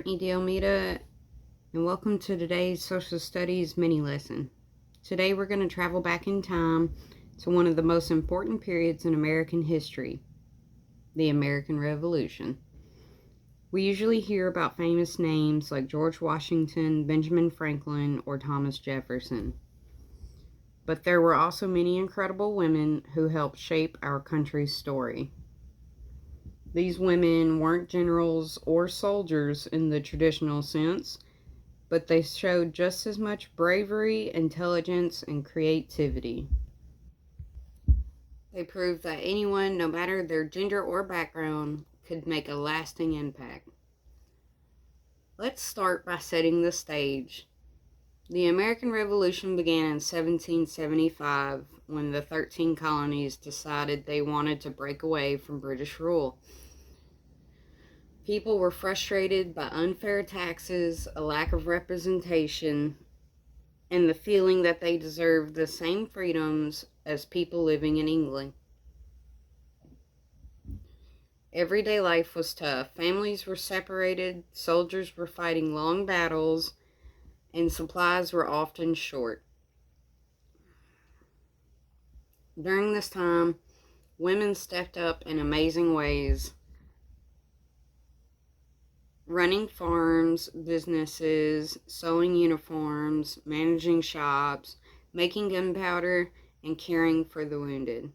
Brittany D'Almeida, and welcome to today's Social Studies mini lesson. Today we're going to travel back in time to one of the most important periods in American history, the American Revolution. We usually hear about famous names like George Washington, Benjamin Franklin, or Thomas Jefferson. But there were also many incredible women who helped shape our country's story. These women weren't generals or soldiers in the traditional sense, but they showed just as much bravery, intelligence, and creativity. They proved that anyone, no matter their gender or background, could make a lasting impact. Let's start by setting the stage. The American Revolution began in 1775 when the 13 colonies decided they wanted to break away from British rule. People were frustrated by unfair taxes, a lack of representation, and the feeling that they deserved the same freedoms as people living in England. Everyday life was tough. Families were separated, soldiers were fighting long battles, and supplies were often short. During this time, women stepped up in amazing ways, running farms, businesses, sewing uniforms, managing shops, making gunpowder, and caring for the wounded.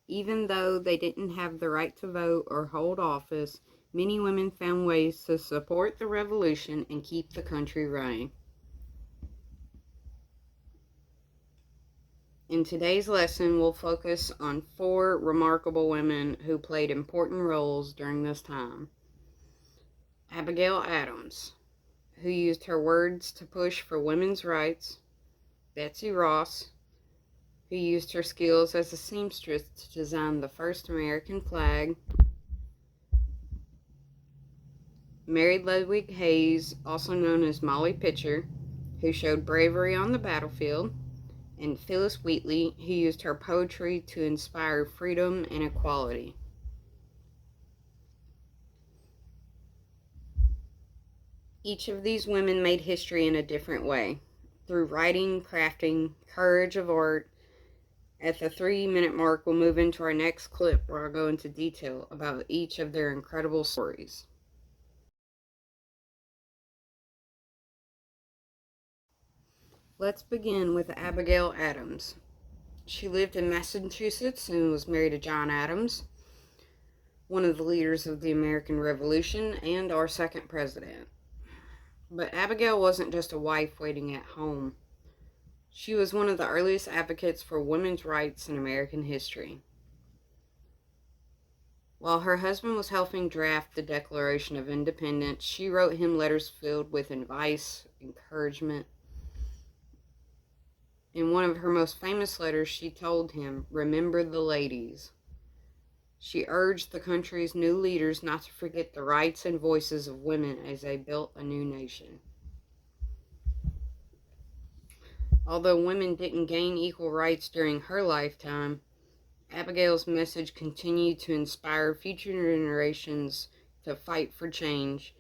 Even though they didn't have the right to vote or hold office, many women found ways to support the revolution and keep the country running. In today's lesson, we'll focus on 4 remarkable women who played important roles during this time. Abigail Adams, who used her words to push for women's rights. Betsy Ross, who used her skills as a seamstress to design the first American flag. Mary Ludwig Hayes, also known as Molly Pitcher, who showed bravery on the battlefield. And Phyllis Wheatley, who used her poetry to inspire freedom and equality. Each of these women made history in a different way, through writing, crafting, courage of art. At the 3-minute mark, we'll move into our next clip where I'll go into detail about each of their incredible stories. Let's begin with Abigail Adams. She lived in Massachusetts and was married to John Adams, one of the leaders of the American Revolution and our second president. But Abigail wasn't just a wife waiting at home. She was one of the earliest advocates for women's rights in American history. While her husband was helping draft the Declaration of Independence, she wrote him letters filled with advice, encouragement. In one of her most famous letters, she told him, "Remember the ladies." She urged the country's new leaders not to forget the rights and voices of women as they built a new nation. Although women didn't gain equal rights during her lifetime, Abigail's message continued to inspire future generations to fight for change.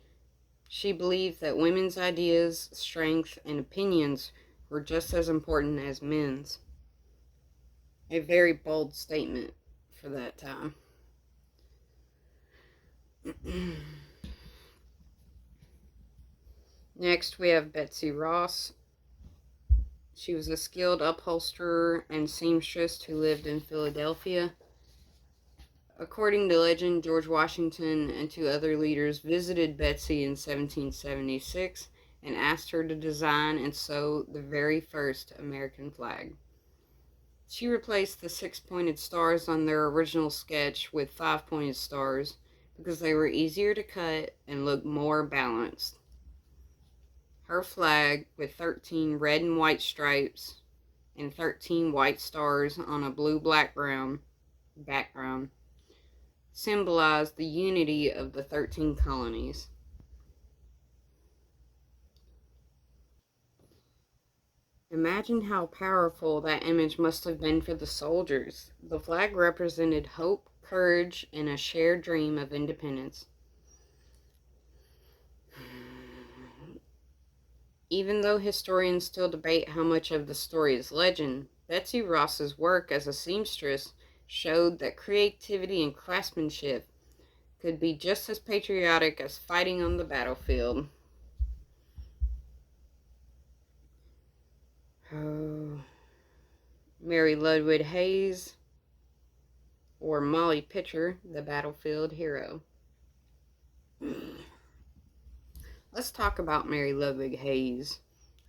She believed that women's ideas, strength, and opinions were just as important as men's. A very bold statement for that time. Next, we have Betsy Ross. She was a skilled upholsterer and seamstress who lived in Philadelphia. According to legend, George Washington and 2 other leaders visited Betsy in 1776 and asked her to design and sew the very first American flag. She replaced the 6-pointed stars on their original sketch with 5-pointed stars because they were easier to cut and looked more balanced. Her flag, with 13 red and white stripes and 13 white stars on a blue-black background, symbolized the unity of the 13 colonies. Imagine how powerful that image must have been for the soldiers. The flag represented hope, courage, and a shared dream of independence. Even though historians still debate how much of the story is legend, Betsy Ross's work as a seamstress showed that creativity and craftsmanship could be just as patriotic as fighting on the battlefield. Oh. Mary Ludwig Hayes, or Molly Pitcher, the battlefield hero. Let's talk about Mary Ludwig Hayes,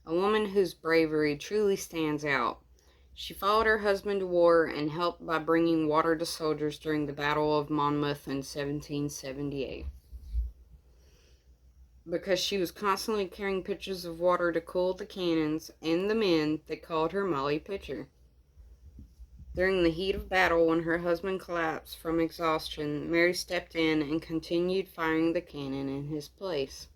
a woman whose bravery truly stands out. She followed her husband to war and helped by bringing water to soldiers during the Battle of Monmouth in 1778. Because she was constantly carrying pitchers of water to cool the cannons and the men, they called her Molly Pitcher. During the heat of battle, when her husband collapsed from exhaustion, Mary stepped in and continued firing the cannon in his place.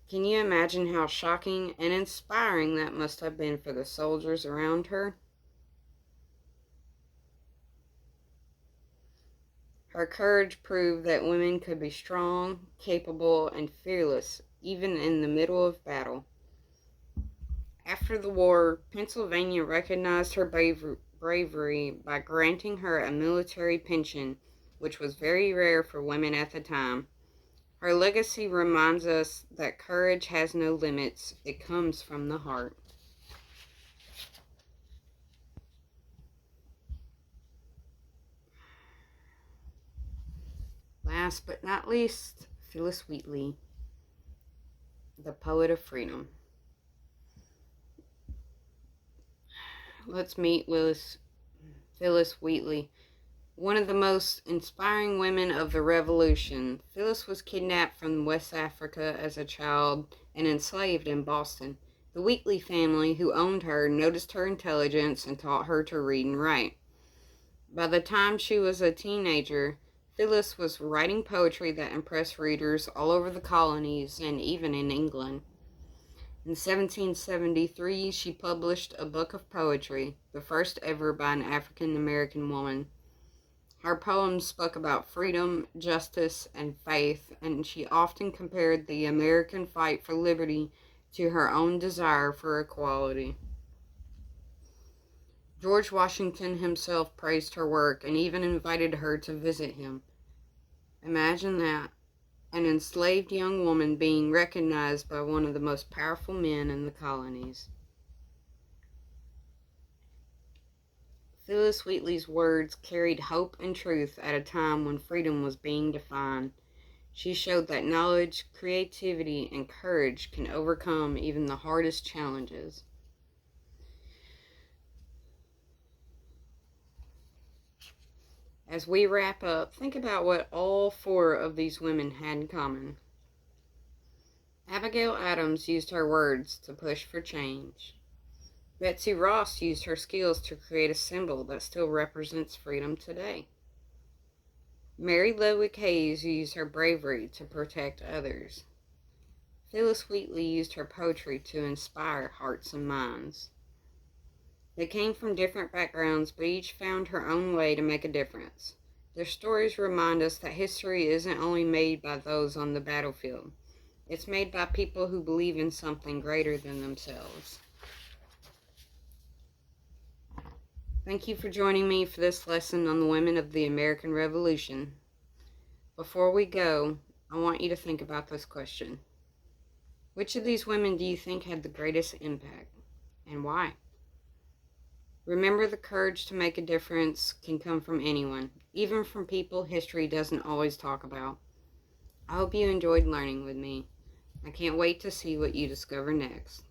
Can you imagine how shocking and inspiring that must have been for the soldiers around her? Her courage proved that women could be strong, capable, and fearless, even in the middle of battle. After the war, Pennsylvania recognized her bravery by granting her a military pension, which was very rare for women at the time. Her legacy reminds us that courage has no limits. It comes from the heart. Last but not least, Phillis Wheatley, the poet of freedom. Let's meet Phillis Wheatley, one of the most inspiring women of the Revolution. Phillis was kidnapped from West Africa as a child and enslaved in Boston. The Wheatley family, who owned her, noticed her intelligence and taught her to read and write. By the time she was a teenager, Phillis was writing poetry that impressed readers all over the colonies and even in England. In 1773, she published a book of poetry, the first ever by an African American woman. Her poems spoke about freedom, justice, and faith, and she often compared the American fight for liberty to her own desire for equality. George Washington himself praised her work and even invited her to visit him. Imagine that, an enslaved young woman being recognized by one of the most powerful men in the colonies. Phillis Wheatley's words carried hope and truth at a time when freedom was being defined. She showed that knowledge, creativity, and courage can overcome even the hardest challenges. As we wrap up, think about what all four of these women had in common. Abigail Adams used her words to push for change. Betsy Ross used her skills to create a symbol that still represents freedom today. Mary Ludwig Hayes used her bravery to protect others. Phillis Wheatley used her poetry to inspire hearts and minds. They came from different backgrounds, but each found her own way to make a difference. Their stories remind us that history isn't only made by those on the battlefield. It's made by people who believe in something greater than themselves. Thank you for joining me for this lesson on the women of the American Revolution. Before we go, I want you to think about this question. Which of these women do you think had the greatest impact, and why? Remember, the courage to make a difference can come from anyone, even from people history doesn't always talk about. I hope you enjoyed learning with me. I can't wait to see what you discover next.